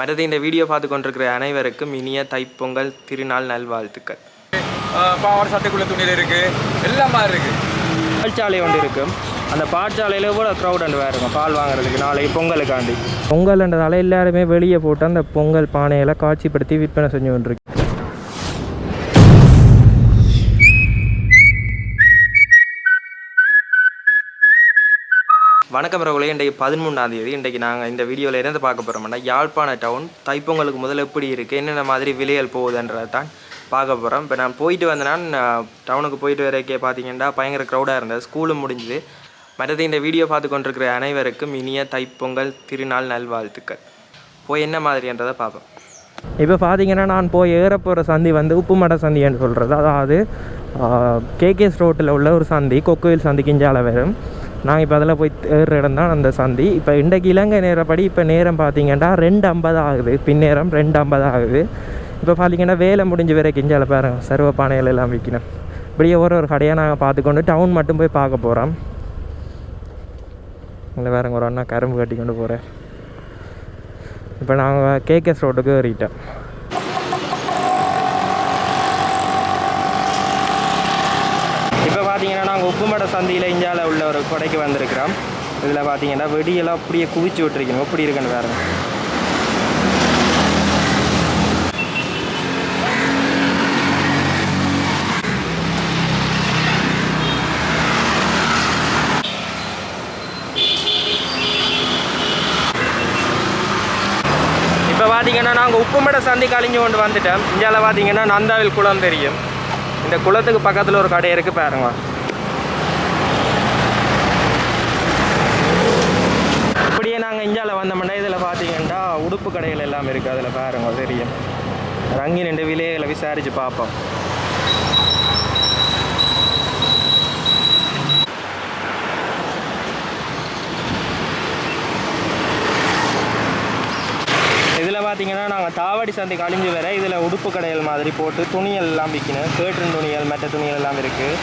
மற்றது இந்த வீடியோ பார்த்து கொண்டிருக்கிற அனைவருக்கும் இனிய தைப்பொங்கல் திருநாள் நல்வாழ்த்துக்கள். பாவாடை சட்டைக்குள்ள துணியில் இருக்குது, எல்லாம் மாதிரி இருக்குது. பால்சாலை ஒன்று இருக்கும். அந்த பால்சாலையில் கூட க்ரௌட் அண்டு வேறுங்க பால் வாங்குறதுக்கு நாளைக்கு பொங்கலுக்காண்டி. பொங்கல்ன்றதால எல்லாருமே வெளியே போட்டு அந்த பொங்கல் பானையெல்லாம் காட்சிப்படுத்தி விற்பனை செஞ்சு கொண்டிருக்கு. வணக்கம் ரகுலே. இன்றைக்கு 13ஆம் தேதி. இன்றைக்கு நாங்கள் இந்த வீடியோவில் இருந்து பார்க்க போகிறோம்னா யாழ்ப்பாண டவுன் தைப்பொங்கலுக்கு முதல்ல எப்படி இருக்குது, என்னென்ன மாதிரி விலைகள் போகுதுன்றதை தான் பார்க்க போகிறோம். இப்போ நான் போயிட்டு வந்தேன்னா டவுனுக்கு போயிட்டு வரைக்கே பார்த்தீங்கன்னா பயங்கர க்ரௌடாக இருந்தது. ஸ்கூலும் முடிஞ்சுது. மற்றது இந்த வீடியோ பார்த்து கொண்டிருக்கிற அனைவருக்கும் இனிய தைப்பொங்கல் திருநாள் நல்வாழ்த்துக்கள். போய் என்ன மாதிரின்றதை பார்ப்போம். இப்போ பார்த்தீங்கன்னா நான் போய் ஏறப்போகிற சந்தி வந்து உப்புமட சந்தின்னு சொல்கிறது. அதாவது கேகேஎஸ் ரோட்டில் உள்ள ஒரு சந்தி, கொக்குவில் சந்திக்கு இஞ்சால வரும். நாங்கள் இப்போ அதில் போய் ஏறுற இடம் தான் அந்த சந்தி. இப்போ இன்றைக்கு இலங்கை நேரப்படி இப்போ நேரம் பார்த்தீங்கன்னா 2:50 ஆகுது. பின்னேரம் 2:50 ஆகுது. இப்போ பார்த்தீங்கன்னா வேலை முடிஞ்ச வரைக்கும் இஞ்சால பாருங்க சர்வ பானைகள் எல்லாம் விற்கணும். இப்படியே ஒரு கடையாக நாங்கள் பார்த்துக்கொண்டு டவுன் மட்டும் போய் பார்க்க போகிறோம். இங்கே வேறுங்க ஒரு அண்ணா கரும்பு கட்டி கொண்டு போகிறேன். இப்போ நாங்கள் கேகேஎஸ் ரோட்டுக்கு ஏறிட்டோம். இப்போ பார்த்தீங்கன்னா நாங்கள் உப்புமட சந்தியில் இந்தியாவில் உள்ள ஒரு கொடைக்கு வந்திருக்கிறோம். இதில் பார்த்தீங்கன்னா வெடியெல்லாம் அப்படியே குவிச்சு விட்டுருக்கணும். எப்படி இருக்குன்னு வேறு. இப்போ பார்த்தீங்கன்னா நாங்கள் உப்புமட சந்தி கழிஞ்சு கொண்டு வந்துட்டோம். இந்தியாவில் பார்த்தீங்கன்னா நந்தாவில் குளம் தெரியும். இந்த குளத்துக்கு பக்கத்தில் ஒரு கடை இருக்குது பாருங்க. இப்படியே நாங்கள் இந்தியாவில் வந்தோம்னா இதில் பார்த்தீங்கன்னா உடுப்பு கடைகள் எல்லாம் இருக்குது. அதில் பாருங்க தெரியும். ரங்கி ரெண்டு விலைகளை விசாரித்து பார்ப்போம். இதில் பார்த்தீங்கன்னா நாங்கள் தாவடி சந்தை கழிஞ்சு வர இதில் உடுப்பு கடைகள் மாதிரி போட்டு துணிகள் எல்லாம் விற்கணும். கேட்டுன் துணிகள் மற்ற துணிகள் எல்லாம் இருக்குது.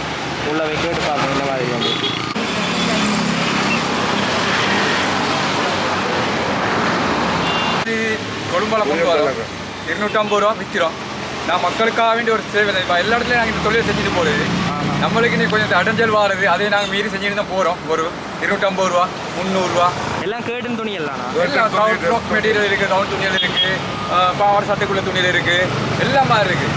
உள்ளே கேட்டு பார்ப்போம் இந்த மாதிரி வந்து. கொழும்பலம் 250 ரூபா விற்கிறோம். நான் மக்களுக்காக வேண்டிய ஒரு சேவை தான். இப்போ எல்லா இடத்துலையும் நாங்கள் இந்த தொழிலை செஞ்சுட்டு போகிறது. நம்மளுக்கு இன்னைக்கு கொஞ்சம் அடைஞ்சல் வாருது. அதே நாங்கள் மீறி செஞ்சுட்டு தான் போகிறோம். ஒரு 250 ரூபா 300 ரூபா எல்லாம் கேட்டுன் துணிகள் தானா? ஃப்ராக் மெட்டீரியல் இருக்குது, கவுன் துணிகள் இருக்குது, பாவாடை சட்டைக்குள்ள துணியில் இருக்குது, எல்லாம் மாதிரி இருக்குது.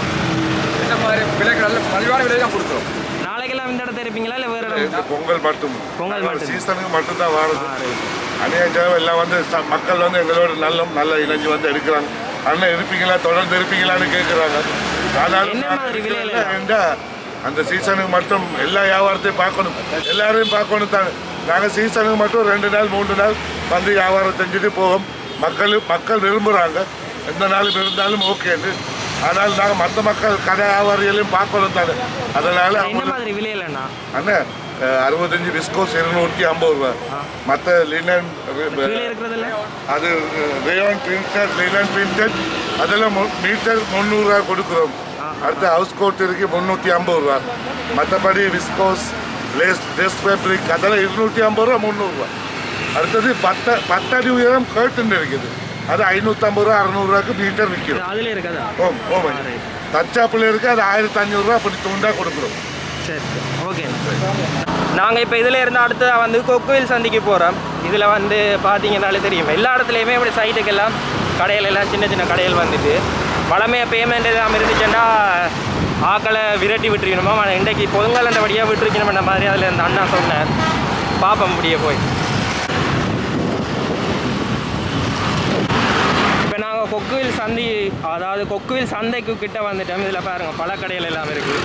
இந்த மாதிரி விலைக்கு நல்ல மலிவான விலை தான் கொடுக்குறோம். நாளைக்கெல்லாம் இந்த இடத்துல இருப்பீங்களா இல்லை வேறு? பொங்கல் மட்டும் சீசனுக்கு மட்டும்தான் வாருது. அநேகம் எல்லாம் வந்து மக்கள் வந்து எங்களோட நல்ல இணைஞ்சு வந்து எடுக்கிறாங்க. அண்ணன் இருப்பீங்களா, தொடர்ந்து இருப்பீங்களான்னு கேட்குறாங்க. ஆனாலும் அந்த சீசனுக்கு மட்டும் எல்லா வியாபாரத்தையும் பார்க்கணும், எல்லாரையும் பார்க்கணும் தான். நாங்கள் சீசனுக்கு மட்டும் 2 நாள் 3 நாள் வந்து வியாபாரம் செஞ்சுட்டு போவோம். மக்கள் விரும்புகிறாங்க, எந்த நாளும் இருந்தாலும் ஓகேன்னு. ஆனால் நாங்கள் மற்ற மக்கள் கடை வியாபாரிகளையும் பார்க்கணும் தானே. அதனால் அண்ணன் 65 விஸ்கோஸ் 250 ரூபா. மற்ற லினன் அது ரேயான் பிரிண்டட் அதெல்லாம் மீட்டர் 300 ரூபா கொடுக்குறோம். அடுத்து ஹவுஸ் கோட் இருக்கு 350 ரூபா. மற்றபடி விஸ்கோஸ் ட்ரெஸ் ஃபேப்ரிக் அதெல்லாம் 250 ரூபா 300 ரூபா. அடுத்தது 10 அடி உயரம் கேர்டன் இருக்குது. அது 550 ரூபா 600 ரூபாய்க்கு மீட்டர் விற்கிறோம். தச்சாப்பில் இருக்குது. அது 1500 ரூபா அப்படி துண்டாக கொடுக்குறோம். சரி ஓகே. நாங்கள் இப்போ இதில் இருந்து அடுத்ததாக வந்து கொக்குவில் சந்திக்கு போகிறோம். இதில் வந்து பார்த்தீங்கன்னாலே தெரியும் எல்லா இடத்துலையுமே இப்படி சைட்டுக்கெல்லாம் கடைகள் எல்லாம் சின்ன சின்ன கடைகள் வந்துட்டு வளமையாக பேமெண்ட் எல்லாம் இருந்துச்சுன்னா ஆக்களை விரட்டி விட்டுருக்கணுமா. இன்றைக்கு பொங்கல்ன்றபடியாக விட்டுருக்கணும்ன்ற மாதிரி அதில் இந்த அண்ணா சொன்னேன். பார்ப்போம் முடிய போய். இப்போ நாங்கள் கொக்குவில் சந்தி, அதாவது கொக்குவில் சந்தைக்கு கிட்ட வந்துட்டோம். இதில் பாருங்கள் பல கடைகள் எல்லாம் இருக்குது.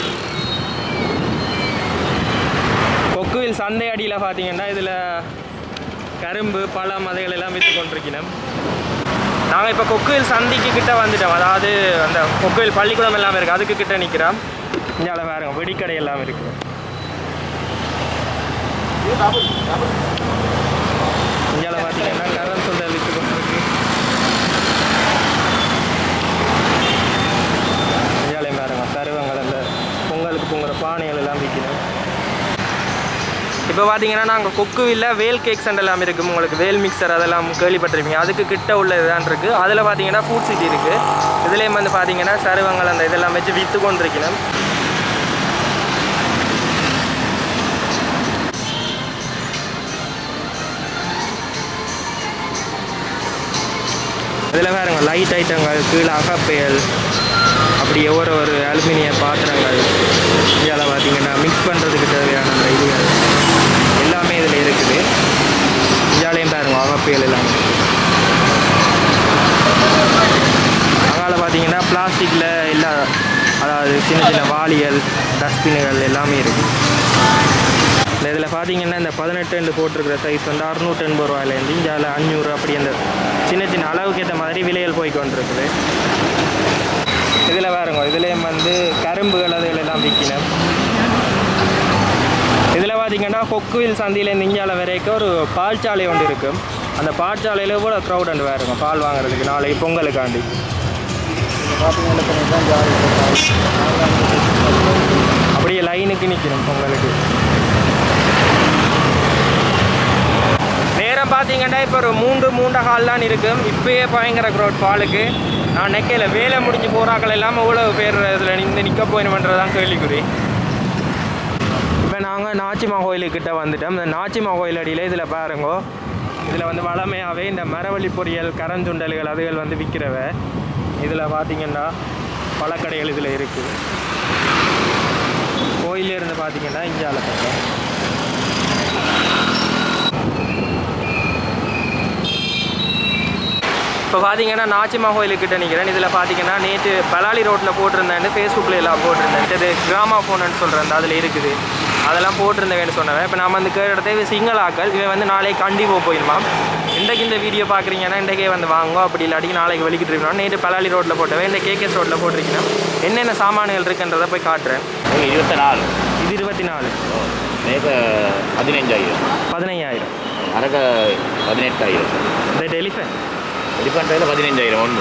கொக்குவில் சந்தை அடியில் பார்த்தீங்கன்னா இதில் கரும்பு பழம் அதைகள் எல்லாம் விற்று கொண்டிருக்கணும். நாங்கள் இப்போ கொக்குவில் சந்திக்கு கிட்ட வந்துட்டோம். அதாவது அந்த கொக்குவில் பள்ளிக்கூடம் எல்லாம் இருக்குது, அதுக்கு கிட்ட நிற்கிறோம். இங்கே பாருங்க வெடிக்கடை எல்லாம் இருக்குது. இங்கே பார்த்தீங்கன்னா கரண்ட் சுண்டல் விற்று கொண்டிருக்கு. இங்கே பாருங்க சருவங்கள் அந்த பொங்கலுக்கு பொங்குற பானைகள் எல்லாம் விற்கணும். இப்போ பார்த்தீங்கன்னா நாங்கள் கொக்குவில் வேல் கேக்ஸ் எல்லாம் இருக்குது. உங்களுக்கு வேல் மிக்சர் அதெல்லாம் கேள்விப்பட்டிருப்பீங்க. அதுக்கு கிட்ட உள்ள இதுதான் இருக்குது. அதில் பார்த்தீங்கன்னா ஃபுட் சிட்டி இருக்குது. இதுலேயும் வந்து பார்த்தீங்கன்னா சருவங்கள் அந்த இதெல்லாம் வச்சு விற்று கொண்டிருக்கணும். இதில் பாருங்க லைட் ஐட்டங்கள், கீழே அகப்பெயல், அப்படி ஒரு அலுமினிய பாத்திரங்கள், இதில் பார்த்தீங்கன்னா மிக்ஸ் பண்ணுறதுக்கு தேவையான அந்த இதுகள் எல்லாமே இதில் இருக்குது. இதாலையும் பாருங்க அகப்பெயல் எல்லாமே. அதனால் பார்த்தீங்கன்னா பிளாஸ்டிக்கில் எல்லா, அதாவது சின்ன சின்ன வாளிகள், டஸ்ட்பின்னுகள் எல்லாமே இருக்குது. இந்த இதில் பார்த்தீங்கன்னா இந்த 18 போட்டிருக்கிற சைஸ் வந்து 680 ரூபாயிலேருந்து இங்கே 500 அப்படி அந்த சின்ன சின்ன அளவுக்கு ஏற்ற மாதிரி விலைகள் போய் கொண்டிருக்குது. இதில் பாருங்க, இதுலேயும் வந்து கரும்புகள் அதுகள் எல்லாம் விற்கணும். இதில் பார்த்தீங்கன்னா கொக்குவில் சந்தையிலேருந்து இந்தியாவில் வரைக்கும் ஒரு பால்சாலை ஒன்று இருக்கும். அந்த பால்சாலையில் கூட க்ரௌட் அண்டு பாருங்க பால் வாங்குறதுக்கு நாளைக்கு பொங்கலுக்காண்டி. அப்படியே லைனுக்கு நிற்கணும் பொங்கலுக்கு. நேரம் பார்த்தீங்கன்னா இப்போ ஒரு 3-3.25 தான் இருக்கும். இப்போயே பயங்கர க்ரௌட் பாலுக்கு. நான் நெக்கையில் வேலை முடிஞ்சு போகிறாக்கள் எல்லாம் இவ்வளோ பேர் இதில் நிற்க போயிடும்ன்றதான் கேள்விக்குறி. இப்போ நாங்கள் நாச்சிமா கோயிலுக்கிட்ட வந்துட்டோம். இந்த நாச்சிமா கோயில் அடியில் இதில் பாருங்கோ, இதில் வந்து வளமையாகவே இந்த மரவள்ளி பொரியல், கரஞ்சுண்டல்கள் அதுகள் வந்து விற்கிறவ. இதில் பார்த்தீங்கன்னா பழக்கடைகள் இதில் இருக்குது. கோயிலேருந்து பார்த்தீங்கன்னா இஞ்சால பக்கம். இப்போ பார்த்தீங்கன்னா நாச்சிமா கோயிலுக்கிட்ட நிற்கிறேன். இதில் பார்த்தீங்கன்னா நேற்று பலாலி ரோட்டில் போட்டிருந்தேன்னு ஃபேஸ்புக்கில் எல்லாம் போட்டிருந்தேன். இது கிராமா ஃபோனுன்னு சொல்கிறேன், அதில் இருக்குது. அதெல்லாம் போட்டிருந்தேன்னு சொன்னேன். இப்போ நம்ம வந்து கேட்ட சிங்களாக்கள் இவன் வந்து நாளைக்கு கண்டிப்பாக போயிடுமா. இன்றைக்கு இந்த வீடியோ பார்க்குறீங்கன்னா இன்றைக்கே வந்து வாங்க, அப்படி இல்லாட்டிக்கு நாளைக்கு வெளிக்கிட்டு இருக்கணும். நேற்று பலாலி ரோட்டில் போட்டவன் இந்த கேகேஎஸ் ரோட்டில் போட்டிருக்கீங்கன்னா என்னென்ன சாமான்கள் இருக்குன்றதை போய் காட்டுறேன். 24 இது 24 මේක 15000 15000 අරක 18000 இந்த எலிஃபென்ட் එලිෆන්ට් වල 15000 ඔන්න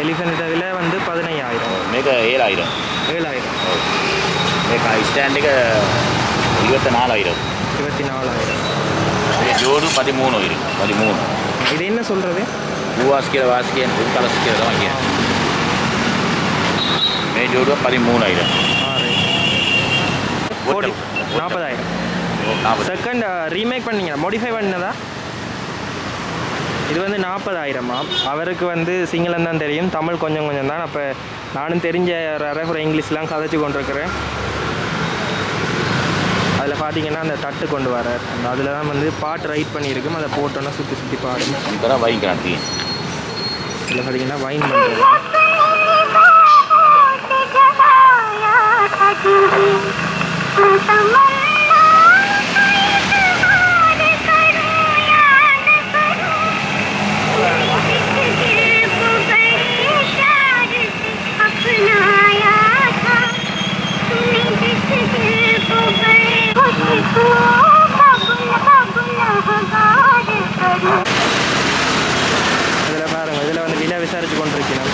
எலிஃபென்ட் விலை வந்து 15000 මේක 7000 7000 ඔව් මේක ස්ටෑන්ඩ් එක 24000 24000 මේ ජෝඩු 13 13 இது என்ன சொல்கிறது? ඌවාස් කියලා වාස් කියන්නේ උල්කලස් කියලා තමයි කියන්නේ. මේ ජෝඩුව 13000 40000 செகண்ட் ரீமேக் பண்ணீங்க, மாடிஃபை பண்ணதா? இது வந்து 40000 அவருக்கு வந்து சிங்களம் தான் தெரியும், தமிழ் கொஞ்சம் கொஞ்சம் தான். அப்போ நானும் தெரிஞ்ச அரைகுறை இங்கிலீஷ்லாம் கதைச்சி கொண்டிருக்கிறேன். அதில் பார்த்தீங்கன்னா அந்த தட்டு கொண்டு வரார், அந்த அதில் தான் வந்து பாட்டு ரைட் பண்ணியிருக்கும். அதை போட்டோன்னா சுற்றி சுற்றி பாடும். வைன் கிராந்தி இதில் பார்த்தீங்கன்னா வைன் பண்ணுறது. இதில் பாருங்கள், இதில் வந்து விலை விசாரித்து கொண்டிருக்கிறோம்.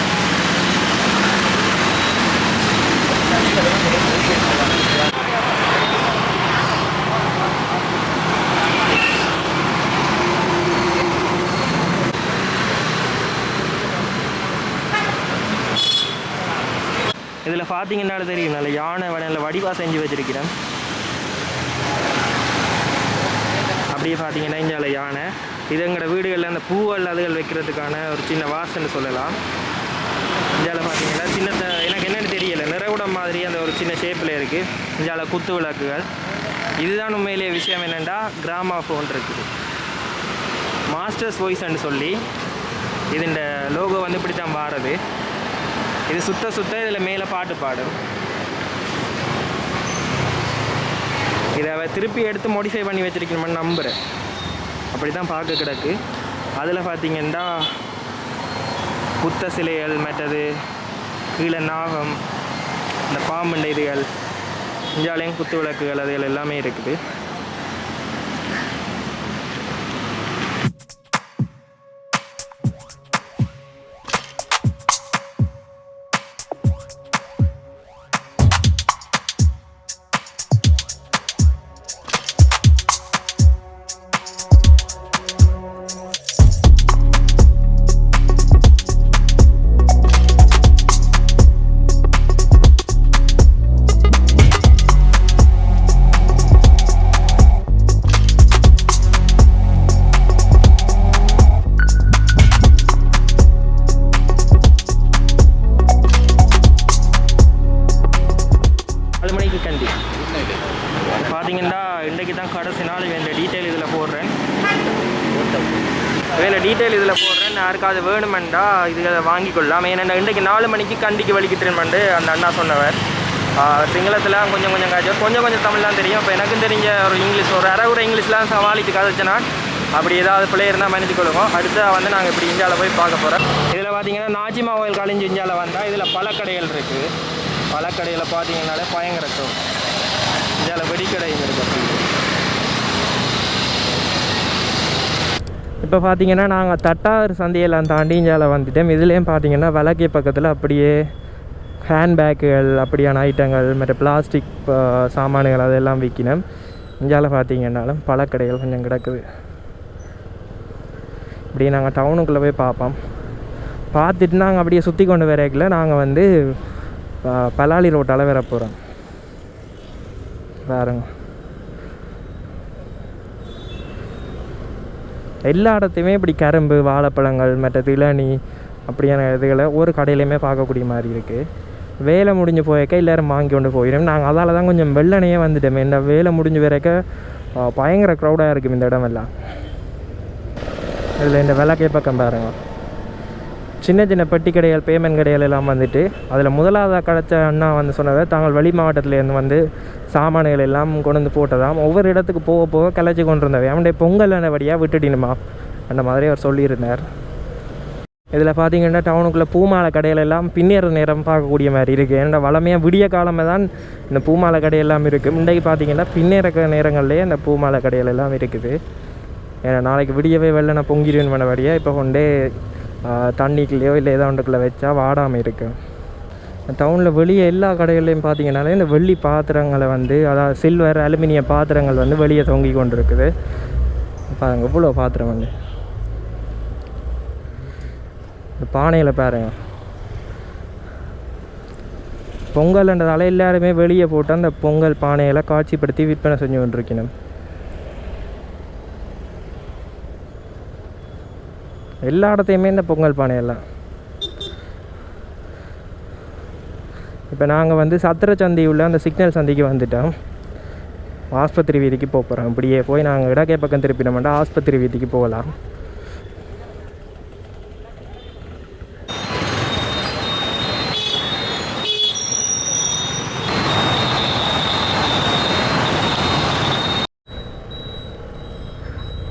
இதில் பார்த்தீங்கன்னாலும் தெரியும், நல்ல யானை வடையில் வடிவாக செஞ்சு வச்சுருக்கிறேன். அப்படியே பார்த்தீங்கன்னா இங்கே யானை, இது எங்களோட வீடுகளில் அந்த பூவல் அதுகள் வைக்கிறதுக்கான ஒரு சின்ன வாசனை சொல்லலாம். இந்தியாவில் பார்த்தீங்கன்னா சின்னத்தை எனக்கு என்னென்னு தெரியலை, நிறைகுடம் மாதிரி அந்த ஒரு சின்ன ஷேப்பில் இருக்குது. இந்தியாவில் குத்து விளக்குகள். இதுதான் உண்மையிலேயே விஷயம் என்னென்னா, கிராமா ஃபோன் இருக்குது, மாஸ்டர்ஸ் வாய்ஸ்ன்னு சொல்லி. இது இந்த லோகோ வந்து இப்படி தான் மாறுது. இது சுத்த சுத்த இதில் மேலே பாட்டு பாடும். இதை திருப்பி எடுத்து மாடிஃபை பண்ணி வச்சுருக்கணும்னு நம்புகிறேன். அப்படி தான் பார்க்க கிடக்கு. அதில் பார்த்திங்கன்னா புத்த சிலைகள், மற்றது கீழே நாகம், இந்த பாம்புண்ட இதுகள், இஞ்சாலையும் குத்து விளக்குகள் அதுகள் எல்லாமே இருக்குது. இதில் டீட்டெயில் இதில் போடுறேன், யாருக்காவது வேணுமெண்டா இதை வாங்கிக்கொள்ளலாம். ஏன்னா இன்றைக்கு 4 மணிக்கு கண்டிக்கு வலிக்கிட்டுருமெண்டு அந்த அண்ணா சொன்னவர். சிங்களத்தில் கொஞ்சம் காய்ச்சி கொஞ்சம் தமிழ்லாம் தெரியும். இப்போ எனக்கும் தெரிஞ்ச ஒரு இங்கிலீஷ் ஒரு அரைகுறை இங்கிலீஷ்லாம் சவாலிக்கு கதைச்சேன்னா அப்படி ஏதாவது பிள்ளை இருந்தால் மன்னிச்சு கொள்ளுவோம். அடுத்து வந்து நாங்கள் இப்படி இந்தியாவில் போய் பார்க்க போகிறோம். இதில் பார்த்தீங்கன்னா நாச்சிமா கோயில் கழிஞ்சு இந்தியாவில் வந்தால் இதில் பழக்கடைகள் இருக்குது. பழக்கடையில் பார்த்தீங்கன்னாலே பயங்கர இந்தியாவில் வெடிக்கடைகள் இருக்குது. இப்போ பார்த்தீங்கன்னா நாங்கள் தட்டாறு சந்தையெல்லாம் தாண்டி இந்தியாவில் வந்துட்டோம். இதுலேயும் பார்த்தீங்கன்னா விளக்கே பக்கத்தில் அப்படியே ஹேண்ட்பேக்குகள் அப்படியான ஐட்டங்கள் மற்ற பிளாஸ்டிக் சாமான்கள் அதெல்லாம் விற்கணும். இந்தியாவில் பார்த்தீங்கன்னாலும் பழக்கடைகள் கொஞ்சம் கிடக்குது. இப்படி நாங்கள் டவுனுக்குள்ளே போய் பார்ப்போம். பார்த்துட்டு நாங்கள் அப்படியே சுற்றி கொண்டு வரைக்கல நாங்கள் வந்து பலாலி ரோட்டால் வர போகிறோம். வேறுங்க எல்லா இடத்தையுமே இப்படி கரும்பு வாழைப்பழங்கள் மற்ற இளநீ அப்படியான இதுகளை ஒரு கடையிலையுமே பார்க்கக்கூடிய மாதிரி இருக்குது. வேலை முடிஞ்சு போயிருக்க எல்லோரும் வாங்கி கொண்டு போயிடும். நாங்கள் அதால் தான் கொஞ்சம் வெள்ளனையே வந்துட்டோம். இந்த வேலை முடிஞ்சு வரைக்க பயங்கர க்ரௌடாக இருக்கும் இந்த இடமெல்லாம். இதில் இந்த விளக்கே பக்கம் பாருங்க, சின்ன பெட்டி கடைகள் பேமெண்ட் கடைகள் எல்லாம் வந்துட்டு அதில் முதலாவதாக கிடச்ச அண்ணா வந்து சொன்னதை தாங்கள் வெளி மாவட்டத்துலேருந்து வந்து சாமான்கள் எல்லாம் கொண்டு வந்து போட்டதாம். ஒவ்வொரு இடத்துக்கு போக கிளச்சி கொண்டு இருந்தவை அவனுடைய பொங்கல் வழியாக விட்டுட்டினுமா அந்த மாதிரி அவர் சொல்லியிருந்தார். இதில் பார்த்தீங்கன்னா டவுனுக்குள்ளே பூமாலை கடையில் எல்லாம் பின்னேற நேரம் பார்க்கக்கூடிய மாதிரி இருக்குது. ஏன்னா வளமையாக விடிய காலமே தான் இந்த பூமாலை கடையெல்லாம் இருக்குது. இன்றைக்கு பார்த்தீங்கன்னா பின்னேற நேரங்கள்லேயே இந்த பூமாலை கடைகள் எல்லாம் இருக்குது. ஏன்னா நாளைக்கு விடியவே வெள்ளனை பொங்கிடுவேன் பண்ணபடியாக இப்போ கொண்டே தண்ணிக்குள்ளேயோ இல்லை ஏதோ ஒன்றுக்குள்ளே வச்சா வாடாமல் இருக்குது. டவுனில் வெளியே எல்லா கடைகள்லையும் பார்த்தீங்கன்னாலே இந்த வெள்ளி பாத்திரங்களை வந்து அதாவது சில்வர் அலுமினிய பாத்திரங்கள் வந்து வெளியே தொங்கி கொண்டு இருக்குது. பாருங்கள் இவ்வளோ பாத்திரம் வந்து இந்த பானையில் பாருங்க. பொங்கல்ன்றதால எல்லாருமே வெளியே போட்டு அந்த பொங்கல் பானையில் காட்சிப்படுத்தி விற்பனை செஞ்சு கொண்டிருக்கணும். எல்லா இடத்தையுமே இந்த பொங்கல் பானையெல்லாம். இப்போ நாங்கள் வந்து சத்திர சந்தி உள்ள அந்த சிக்னல் சந்திக்கு வந்துட்டோம். ஆஸ்பத்திரி வீதிக்கு போகிறோம். இப்படியே போய் நாங்கள் இடக்கே பக்கம் திருப்பினோம்னா ஆஸ்பத்திரி வீதிக்கு போகலாம்.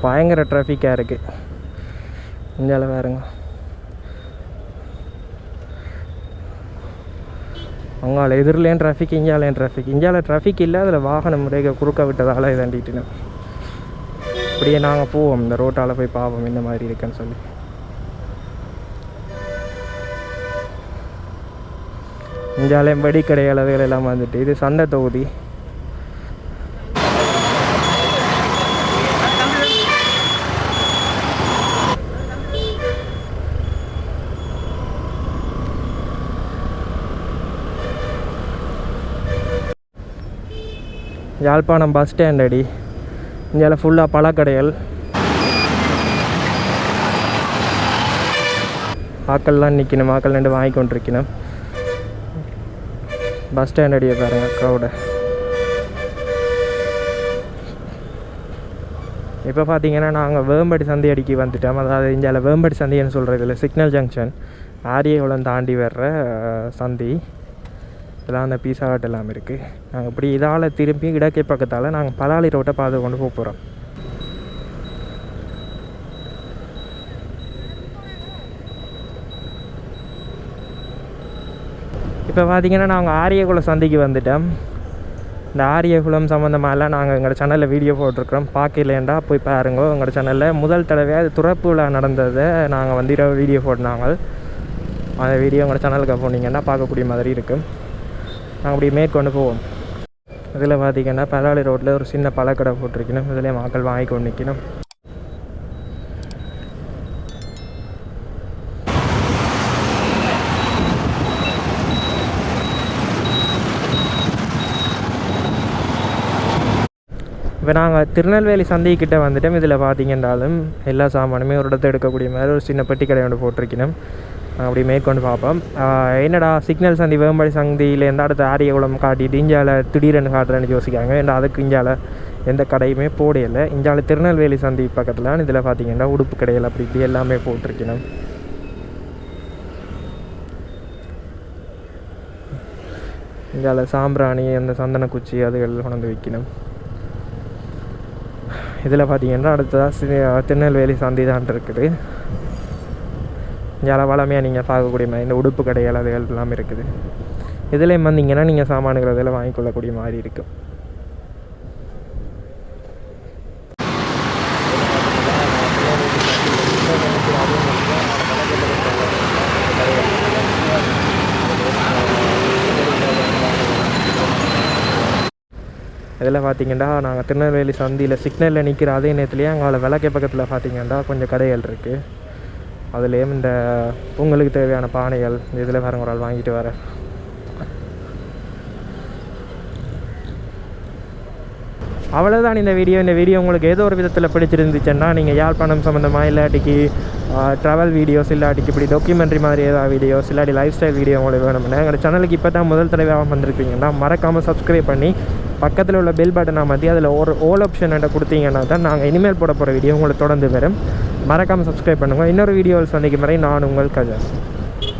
பயங்கர டிராஃபிக்காக இருக்குது இந்தியாவில் வேறுங்க. அங்கால எதிரிலேயும் டிராஃபிக், இந்தியாவிலேயும் டிராஃபிக். இந்தியாவில் டிராஃபிக் இல்லை, அதில் வாகன முறையை குறுக்க விட்டதால் இதாண்டிட்டுனோம். இப்படியே நாங்கள் போவோம் இந்த ரோட்டால் போய் பார்ப்போம் இந்த மாதிரி இருக்குன்னு சொல்லி. இந்தியாவிலேயும் வெடிக்கடை அளவுகள் எல்லாம் வந்துட்டு இது சந்தை தொகுதி. யாழ்ப்பாணம் பஸ் ஸ்டாண்ட் அடி. இந்தியாவில் ஃபுல்லாக பழக்கடைகள். ஆக்கள்லாம் நிற்கணும், ஆக்கள் நின்று வாங்கி கொண்டிருக்கணும். பஸ் ஸ்டாண்ட் அடியை பாருங்கள் க்ரௌடு. இப்போ பார்த்தீங்கன்னா நாங்கள் வேம்படி சந்தை அடிக்கு வந்துட்டோம். அதாவது இந்தியாவில் வேம்படி சந்தைன்னு சொல்கிறது இல்லை, சிக்னல் ஜங்ஷன் ஆரியகுளம் தாண்டி வர்ற சந்தி. இதெல்லாம் அந்த பீஸா ஹட் எல்லாம் இருக்குது. நாங்கள் இப்படி இதால் திரும்பி இடக்கை பக்கத்தால் நாங்கள் பலாலி ரோட்டை பார்த்து கொண்டு போகிறோம். இப்போ பார்த்திங்கன்னா நாங்கள் ஆரியகுளம் சந்தைக்கு வந்துட்டோம். இந்த ஆரியகுளம் சம்மந்தமாகலாம் நாங்கள் எங்களோட சேனலில் வீடியோ போட்டிருக்கிறோம். பார்க்கலேண்டா போய் பாருங்க. எங்களோட சேனலில் முதல் தடவையாக அது திறப்பு விழா நடந்ததை நாங்கள் வந்து வீடியோ போட்டினாங்க. அந்த வீடியோ எங்களோட சேனலுக்கு போனீங்கன்னா பார்க்கக்கூடிய மாதிரி இருக்கும். நாங்கள் அப்படி மேற்கொண்டு போவோம். இதில் பார்த்திங்கன்னா பலாலி ரோட்டில் ஒரு சின்ன பழக்கடை போட்டிருக்கணும். இதிலே மக்கள் வாங்கி கொண்டு நிற்கணும். இப்போ நாங்கள் திருநெல்வேலி சந்தைக்கிட்ட வந்துட்டோம். இதில் பார்த்திங்கன்றாலும் எல்லா சாமானுமே ஒரு இடத்த எடுக்கக்கூடிய மாதிரி ஒரு சின்ன பெட்டி கடை ஒன்று போட்டிருக்கணும். அப்படி மேற்கொண்டு பார்ப்போம். என்னடா சிக்னல் சந்தி வேம்படி சந்தியிலேருந்து அடுத்த ஆரியகுளம் காட்டிட்டு இந்தியாவில் திடீரென்னு காட்டுறேன்னு யோசிக்காங்க. ஏன்னா அதுக்கு இந்தியாவில் எந்த கடையுமே போடையில்லை. இங்கால திருநெல்வேலி சந்தி பக்கத்தில் இதில் பார்த்தீங்கன்னா உடுப்பு கடைகள் அப்படி இப்படி எல்லாமே போட்டிருக்கணும். இங்கால சாம்பிராணி அந்த சந்தனக்குச்சி அதுகள் கொண்டு வைக்கணும். இதில் பார்த்தீங்கன்னா அடுத்ததாக திருநெல்வேலி சந்தி தான் இருக்குது. இங்கே வளமையாக நீங்கள் பார்க்கக்கூடிய மாதிரி இந்த உடுப்பு கடைகள் அதுகள் எல்லாமே இருக்குது. இதுலேயும் வந்தீங்கன்னா நீங்கள் சாமான்கள் இதெல்லாம் வாங்கிக்கொள்ளக்கூடிய மாதிரி இருக்கும். இதில் பார்த்தீங்கன்னா நாங்கள் திருநெல்வேலி சந்தியில் சிக்னலில் நிற்கிற அதே நேரத்துலேயே அங்கே விளக்கை பக்கத்தில் பார்த்தீங்கன்னா கொஞ்சம் கடைகள் இருக்குது. அதுலேயும் இந்த பொங்கலுக்கு தேவையான பானைகள் இதில் வேறு ஒரு ஆள் வாங்கிட்டு வரேன். அவ்வளோதான் இந்த வீடியோ உங்களுக்கு ஏதோ ஒரு விதத்தில் பிடிச்சிருந்துச்சுன்னா நீங்கள் யாழ்ப்பாணம் சம்மந்தமாக இல்லாட்டிக்கு ட்ராவல் வீடியோஸ் இல்லாட்டிக்கு இப்படி டாக்குமெண்ட்ரி மாதிரி ஏதாவது வீடியோஸ் இல்லாட்டி லைஃப் ஸ்டைல் வீடியோ உங்களுக்கு வேணும்னா எங்கள் சேனலுக்கு இப்போ தான் முதல் தடவையாக வந்திருப்பீங்கன்னா மறக்காமல் சப்ஸ்கிரைப் பண்ணி பக்கத்தில் உள்ள பெல் பட்டனை மாற்றி அதில் ஒரு ஆல் ஆப்ஷன் கொடுத்தீங்கன்னா தான் நாங்கள் இனிமேல் போட போகிற வீடியோ உங்களுக்கு தொடர்ந்து வரும். மறக்காமல் சப்ஸ்கிரைப் பண்ணுங்கள். இன்னொரு வீடியோவில் சந்திக்கும் வரை நான் உங்கள் கஜன்.